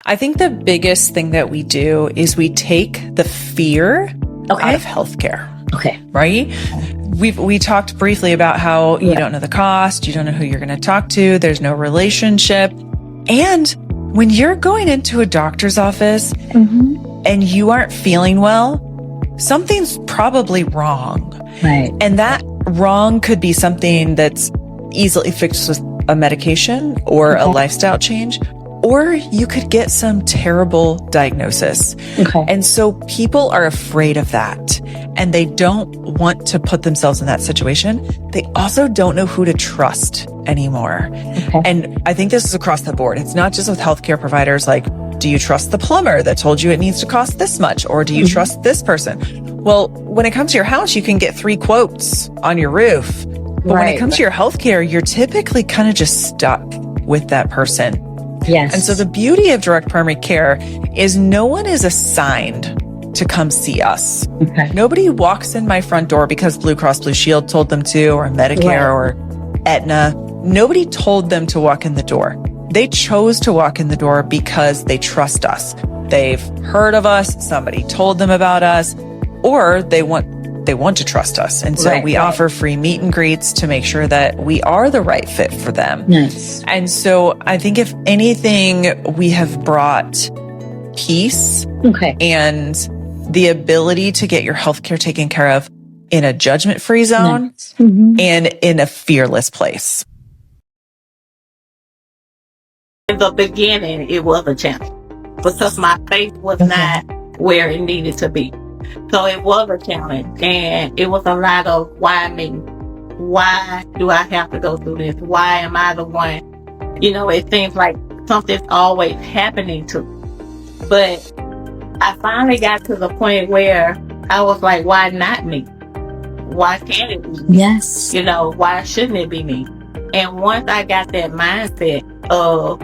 I think the biggest thing that we do is we take the fear out of healthcare. Okay. Right? We talked briefly about how you don't know the cost, you don't know who you're going to talk to, there's no relationship. And when you're going into a doctor's office and you aren't feeling well, something's probably wrong. Right. And that wrong could be something that's easily fixed with a medication or a lifestyle change, or you could get some terrible diagnosis. Okay. And so people are afraid of that and they don't want to put themselves in that situation. They also don't know who to trust anymore. Okay. And I think this is across the board. It's not just with healthcare providers. Like, do you trust the plumber that told you it needs to cost this much? Or do you trust this person? Well, when it comes to your house, you can get 3 quotes on your roof. But when it comes to your healthcare, you're typically kind of just stuck with that person. Yes. And so the beauty of direct primary care is no one is assigned to come see us. Okay. Nobody walks in my front door because Blue Cross Blue Shield told them to, or Medicare or Aetna. Nobody told them to walk in the door. They chose to walk in the door because they trust us. They've heard of us, somebody told them about us, or they want to trust us. And so we offer free meet and greets to make sure that we are the right fit for them. Yes. And so I think if anything, we have brought peace and the ability to get your healthcare taken care of in a judgment-free zone and in a fearless place. In the beginning, it was a challenge because my faith was not where it needed to be. So it was a challenge, and it was a lot of why me? Why do I have to go through this? Why am I the one? You know, it seems like something's always happening to me. But I finally got to the point where I was like, why not me? Why can't it be me? Yes. You know, why shouldn't it be me? And once I got that mindset of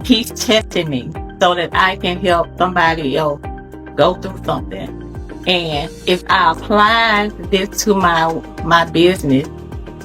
he's testing me so that I can help somebody else go through something. And if I apply this to my business,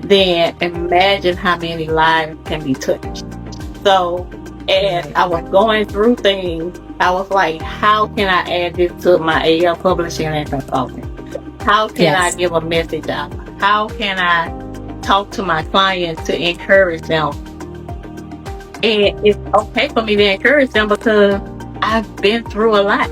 then imagine how many lives can be touched. So as I was going through things, I was like, how can I add this to my AL publishing and consulting? How can I give a message out? How can I talk to my clients to encourage them? And it's okay for me to encourage them because I've been through a lot.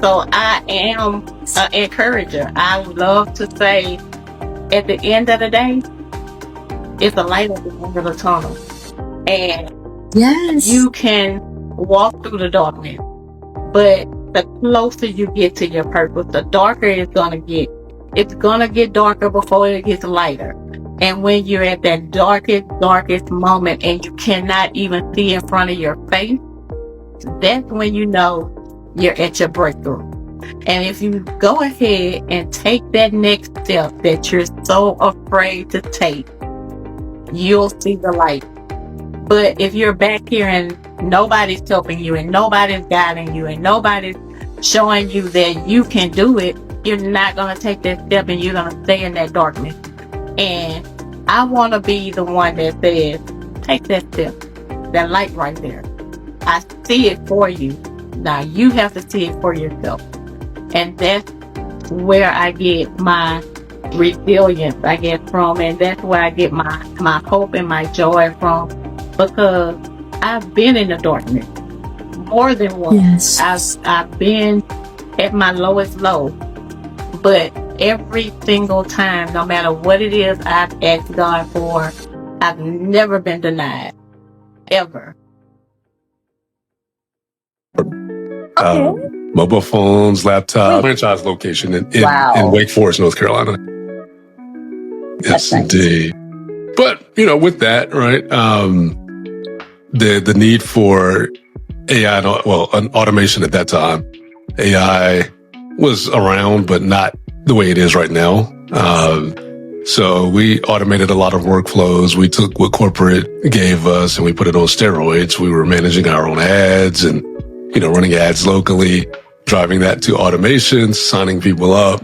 So I am an encourager. I love to say, at the end of the day, it's a light at the end of the tunnel. And you can walk through the darkness. But the closer you get to your purpose, the darker it's going to get. It's going to get darker before it gets lighter. And when you're at that darkest moment and you cannot even see in front of your face, that's when you know you're at your breakthrough. And if you go ahead and take that next step that you're so afraid to take, you'll see the light. But if you're back here and nobody's helping you and nobody's guiding you and nobody's showing you that you can do it, you're not going to take that step and you're going to stay in that darkness. And I want to be the one that says, take that step, that light right there. I see it for you. Now you have to see it for yourself. And that's where I get my resilience, I get from, and that's where I get my hope and my joy from, because I've been in the darkness more than once. I've been at my lowest low, but every single time, no matter what it is I've asked God for, I've never been denied, ever. Mobile phones, laptop, franchise location in Wake Forest, North Carolina. Yes, indeed. But, you know, with that, right, the need for AI, an automation at that time, AI was around, but not the way it is right now. So we automated a lot of workflows. We took what corporate gave us and we put it on steroids. We were managing our own ads and, you know, running ads locally, driving that to automation, signing people up,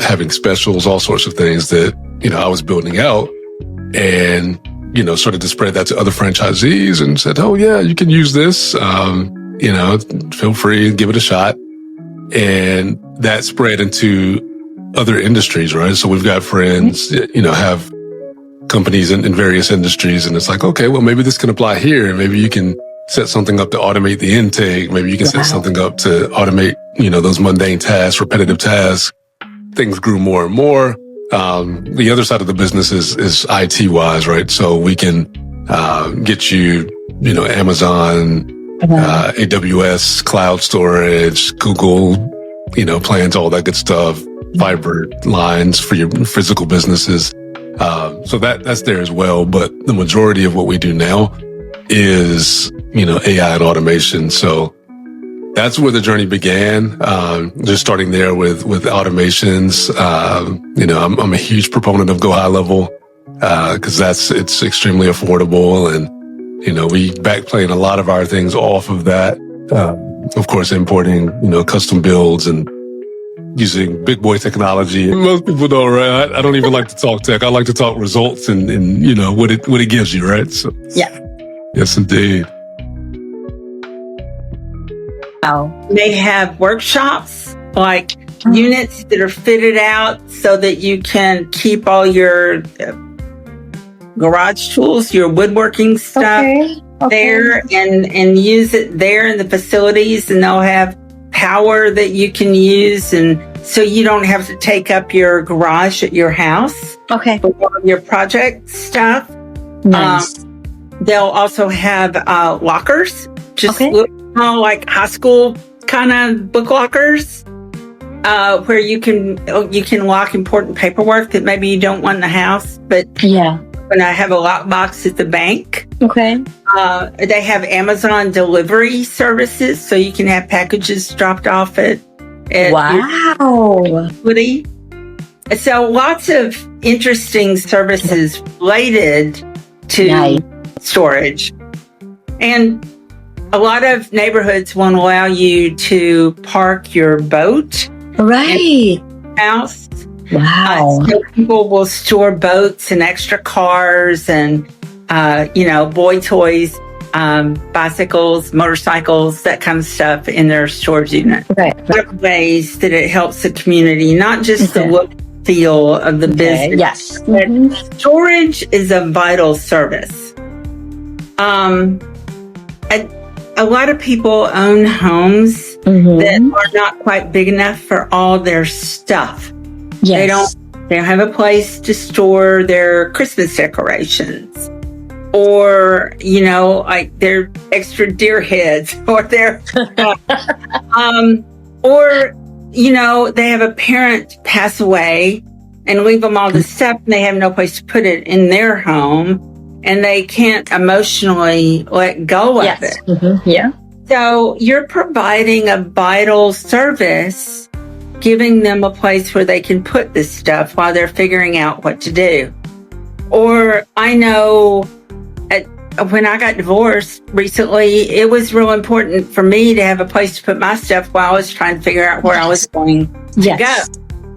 having specials, all sorts of things that, you know, I was building out, and, you know, started to spread that to other franchisees and said, oh yeah, you can use this. feel free, give it a shot. And that spread into other industries, right? So we've got friends, have companies in various industries, and it's like, okay, well, maybe this can apply here. Maybe you can set something up to automate the intake. Maybe you can set something up to automate, those mundane tasks, repetitive tasks. Things grew more and more. The other side of the business is IT wise, right? So we can get you, Amazon, AWS, cloud storage, Google, plans, all that good stuff, fiber lines for your physical businesses. So that's there as well. But the majority of what we do now is, AI and automation. So that's where the journey began. Just starting there with automations. I'm a huge proponent of go high level, cause it's extremely affordable. And, we backplane a lot of our things off of that. Of course, importing, custom builds and using big boy technology. Most people don't, right? I don't even like to talk tech. I like to talk results and what it gives you, right? So yeah. Yes, indeed. They have workshops, like units that are fitted out so that you can keep all your garage tools, your woodworking stuff there and use it there in the facilities, and they'll have power that you can use, and so you don't have to take up your garage at your house for all of your project stuff. Nice. They'll also have lockers, just little, like high school kind of book lockers, where you can lock important paperwork that maybe you don't want in the house, but when I have a lockbox at the bank. They have Amazon delivery services, so you can have packages dropped off at your facility. So lots of interesting services related to storage. And a lot of neighborhoods won't allow you to park your boat house. So people will store boats and extra cars and, boy toys, bicycles, motorcycles, that kind of stuff in their storage unit. There are ways that it helps the community, not just the look and feel of the business. But storage is a vital service. A lot of people own homes that are not quite big enough for all their stuff. They don't have a place to store their Christmas decorations, or, like their extra deer heads, or their, or, they have a parent pass away and leave them all the stuff, and they have no place to put it in their home, and they can't emotionally let go of it. So you're providing a vital service, giving them a place where they can put this stuff while they're figuring out what to do. Or I know when I got divorced recently, it was real important for me to have a place to put my stuff while I was trying to figure out where I was going to go.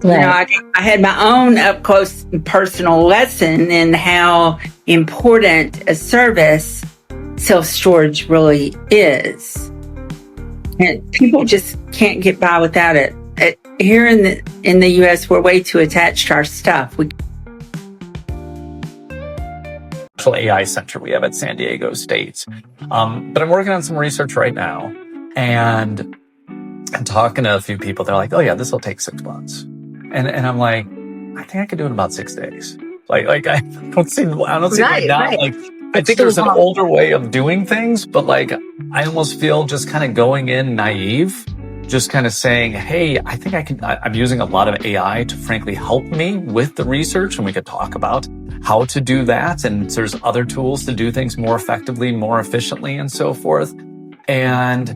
I had my own up close and personal lesson in how important a service self-storage really is. And people just can't get by without it. Here in the U.S., we're way too attached to our stuff. AI center we have at San Diego State. But I'm working on some research right now, and I'm talking to a few people. They're like, "Oh yeah, this will take 6 months," and I'm like, "I think I could do it in about 6 days." Like I don't see right now. Like I think there's an older way of doing things, but like I almost feel just kind of going in naive. Just kind of saying, hey, I think I'm using a lot of AI to frankly help me with the research, and we could talk about how to do that. And there's other tools to do things more effectively, more efficiently, and so forth. And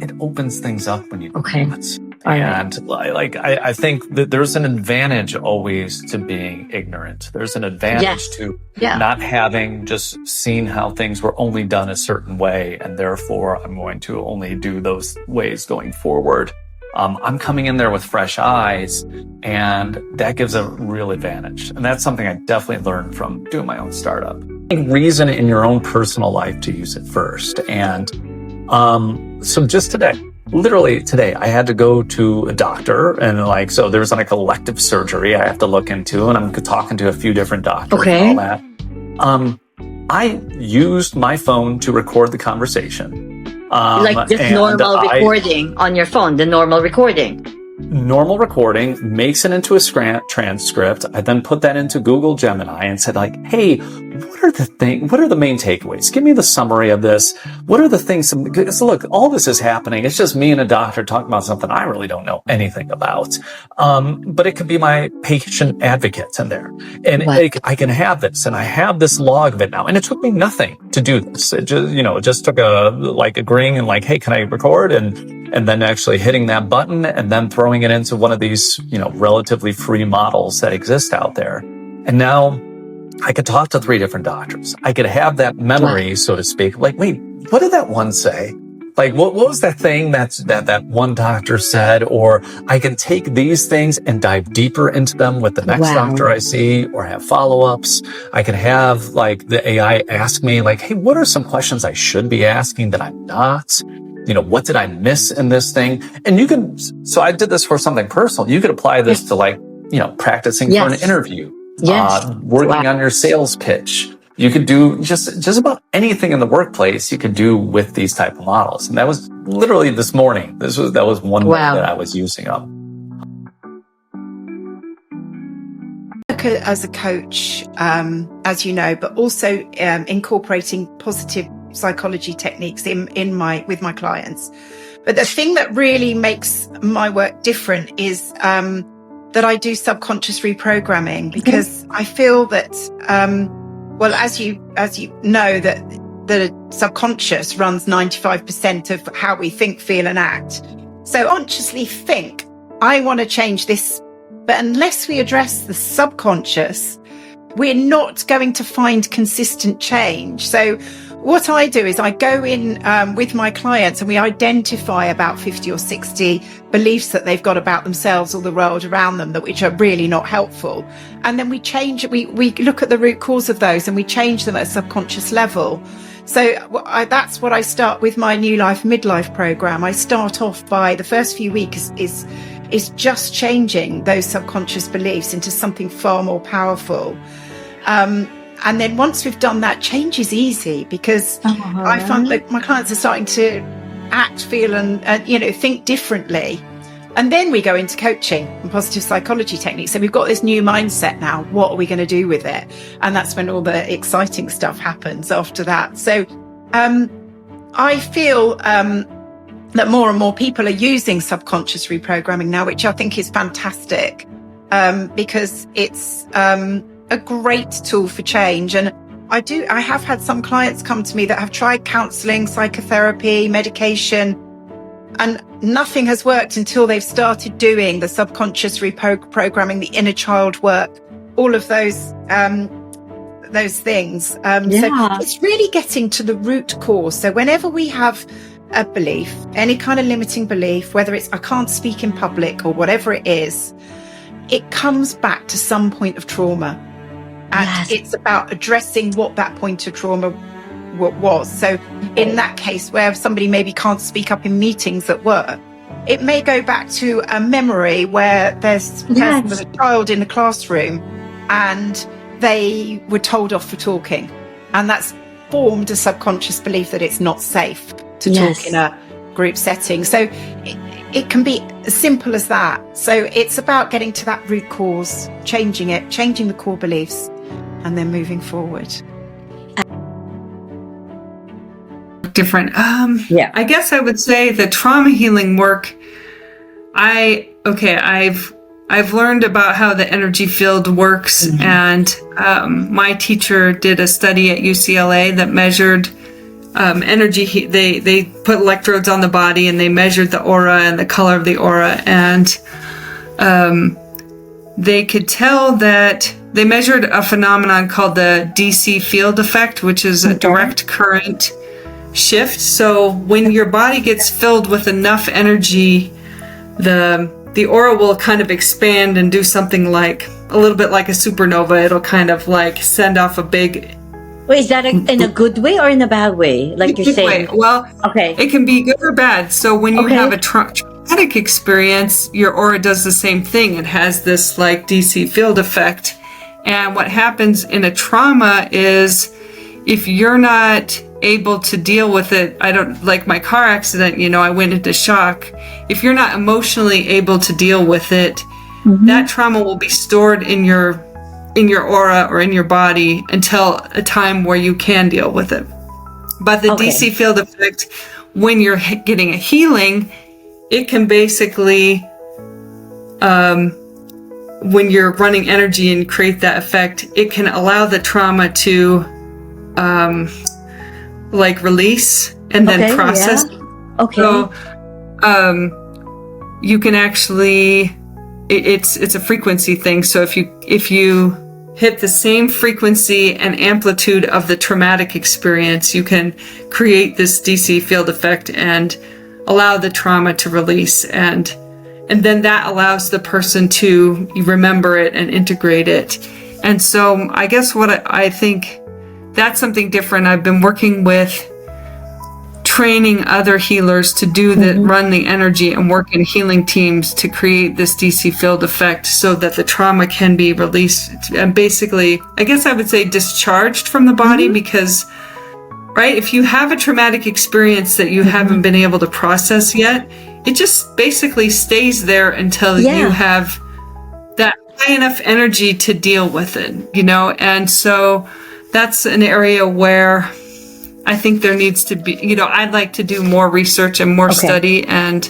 it opens things up when you do it. And I think that there's an advantage always to being ignorant. There's an advantage to not having just seen how things were only done a certain way, and therefore I'm going to only do those ways going forward. I'm coming in there with fresh eyes, and that gives a real advantage. And that's something I definitely learned from doing my own startup. Reason in your own personal life to use it first. And So just today, literally today, I had to go to a doctor, and so there was like elective surgery I have to look into, and I'm talking to a few different doctors and all that. I used my phone to record the conversation. Normal recording on your phone, the normal recording. Normal recording, makes it into a transcript. I then put that into Google Gemini and said hey, what are the main takeaways? Give me the summary of this. What are the things? So look, all this is happening. It's just me and a doctor talking about something I really don't know anything about. But it could be my patient advocate in there. And I can have this, and I have this log of it now. And it took me nothing to do this. It just took agreeing and hey, can I record? And then actually hitting that button and then throwing it into one of these, relatively free models that exist out there. And now I could talk to 3 different doctors. I could have that memory, so to speak. Wait, what did that one say? What was that thing that one doctor said? Or I can take these things and dive deeper into them with the next doctor I see, or have follow-ups. I can have the AI ask me hey, what are some questions I should be asking that I'm not? What did I miss in this thing? And so I did this for something personal. You could apply this to practicing for an interview, working on your sales pitch. You could do just about anything in the workplace you could do with these type of models. And that was literally this morning. That was one thing that I was using them. As a coach, as you know, but also incorporating positive psychology techniques with my clients. But the thing that really makes my work different is that I do subconscious reprogramming, because I feel that as you know, that the subconscious runs 95% of how we think, feel and act. So consciously think, I want to change this, but unless we address the subconscious, we're not going to find consistent change. So what I do is I go in with my clients and we identify about 50 or 60 beliefs that they've got about themselves or the world around them which are really not helpful. And then we look at the root cause of those and we change them at a subconscious level. So that's what I start with my New Life Midlife program. I start off by the first few weeks is just changing those subconscious beliefs into something far more powerful. And then once we've done that, change is easy, because I find that my clients are starting to act, feel and think differently. And then we go into coaching and positive psychology techniques. So we've got this new mindset now. What are we going to do with it? And that's when all the exciting stuff happens after that. So I feel that more and more people are using subconscious reprogramming now, which I think is fantastic, because it's a great tool for change. And I have had some clients come to me that have tried counseling, psychotherapy, medication, and nothing has worked until they've started doing the subconscious reprogramming, the inner child work, all of those things. So it's really getting to the root cause. So whenever we have a belief, any kind of limiting belief, whether it's I can't speak in public or whatever it is, it comes back to some point of trauma. And it's about addressing what that point of trauma was. So in that case, where somebody maybe can't speak up in meetings at work, it may go back to a memory where there's a person with a child in the classroom and they were told off for talking. And that's formed a subconscious belief that it's not safe to talk in a group setting. So it can be as simple as that. So it's about getting to that root cause, changing the core beliefs, and then moving forward. Different. I guess I would say the trauma healing work. I've learned about how the energy field works, and my teacher did a study at UCLA that measured energy. They put electrodes on the body and they measured the aura and the color of the aura, and they could tell that they measured a phenomenon called the DC field effect, which is a direct current shift. So when your body gets filled with enough energy, the aura will kind of expand and do something like a little bit like a supernova. It'll kind of like send off a big Wait, is that in a good way or in a bad way? Like you're saying? Well, okay. It can be good or bad. So when you have a traumatic experience, your aura does the same thing. It has this like DC field effect. And what happens in a trauma is if you're not able to deal with it, I don't like my car accident, you know, I went into shock. If you're not emotionally able to deal with it, that trauma will be stored in your aura or in your body until a time where you can deal with it. But the DC field effect, when you're getting a healing, it can basically, when you're running energy and create that effect, it can allow the trauma to like release and then process. Yeah. Okay. So you can actually, it's a frequency thing. So if you hit the same frequency and amplitude of the traumatic experience, you can create this DC field effect and allow the trauma to release, and then that allows the person to remember it and integrate it. And so I guess what I think that's something different. I've been working with training other healers to do that, run the energy and work in healing teams to create this DC field effect so that the trauma can be released and basically, I guess I would say discharged from the body, because, right, if you have a traumatic experience that you haven't been able to process yet, it just basically stays there until you have that high enough energy to deal with it, you know? And so that's an area where I think there needs to be, you know, I'd like to do more research and more study and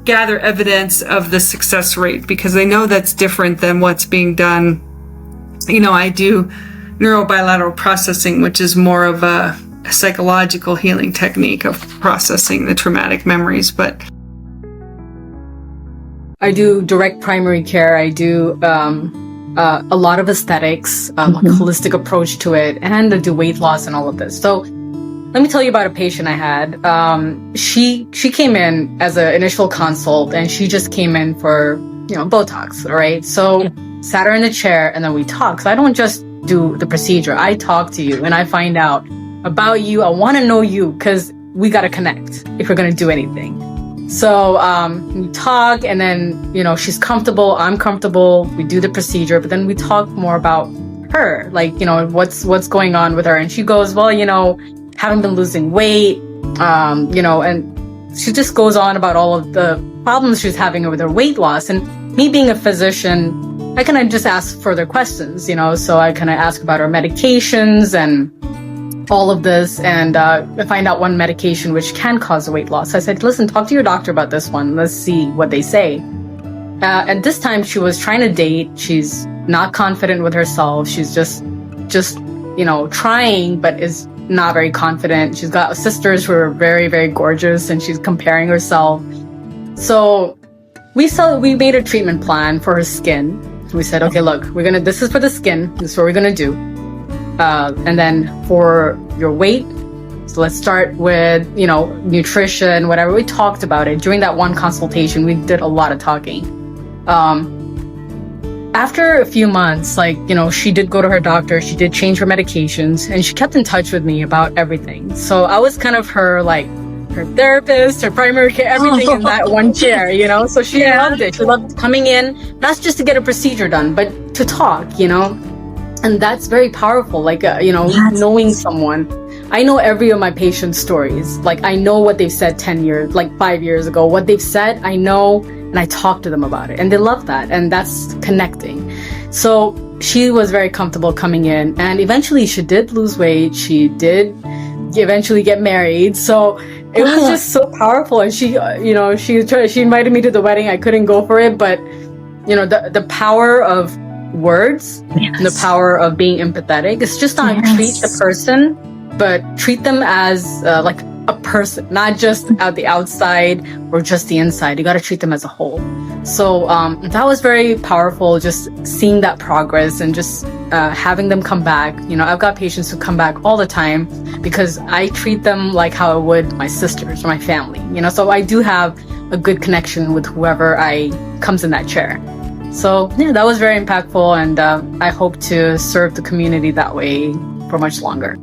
gather evidence of the success rate, because I know that's different than what's being done. You know, I do neurobilateral processing, which is more of a psychological healing technique of processing the traumatic memories, but I do direct primary care. I do a lot of aesthetics, like a holistic approach to it, and I do weight loss and all of this. So let me tell you about a patient I had. She came in as an initial consult, and she just came in for, you know, Botox, right? So sat her in the chair and then we talked. So I don't just do the procedure. I talk to you and I find out about you. I want to know you because we got to connect if we're going to do anything. So we talk, and then, you know, she's comfortable, I'm comfortable, we do the procedure, but then we talk more about her, like, you know, what's going on with her. And she goes, well, you know, haven't been losing weight, you know, and she just goes on about all of the problems she's having with her weight loss. And me being a physician, I kind of just ask further questions, you know, so I kind of ask about her medications and all of this, and I find out one medication which can cause weight loss. I said, listen, talk to your doctor about this one. Let's see what they say. And this time she was trying to date. She's not confident with herself. She's just, you know, trying, but is not very confident. She's got sisters who are very, very gorgeous, and she's comparing herself. So we made a treatment plan for her skin. We said, okay, look, this is for the skin. This is what we're going to do. And then for your weight, so let's start with, you know, nutrition, whatever. We talked about it. During that one consultation, we did a lot of talking. After a few months, like, you know, she did go to her doctor, she did change her medications, and she kept in touch with me about everything. So I was kind of her, like, her therapist, her primary care, everything in that one chair, you know? So she loved it. She loved coming in, not just to get a procedure done, but to talk, you know? And that's very powerful, like, you know, knowing someone. I know every of my patients' stories. Like, I know what they've said 10 years, like 5 years ago. What they've said, I know, and I talk to them about it. And they love that. And that's connecting. So she was very comfortable coming in. And eventually she did lose weight. She did eventually get married. So it was just so powerful. And she, you know, she invited me to the wedding. I couldn't go for it. But, you know, the power of words, and the power of being empathetic. It's just not treat the person, but treat them as like a person, not just at the outside or just the inside. You got to treat them as a whole. So that was very powerful, just seeing that progress and just having them come back. You know, I've got patients who come back all the time because I treat them like how I would my sisters or my family, you know, so I do have a good connection with whoever comes in that chair. So yeah, that was very impactful, and I hope to serve the community that way for much longer.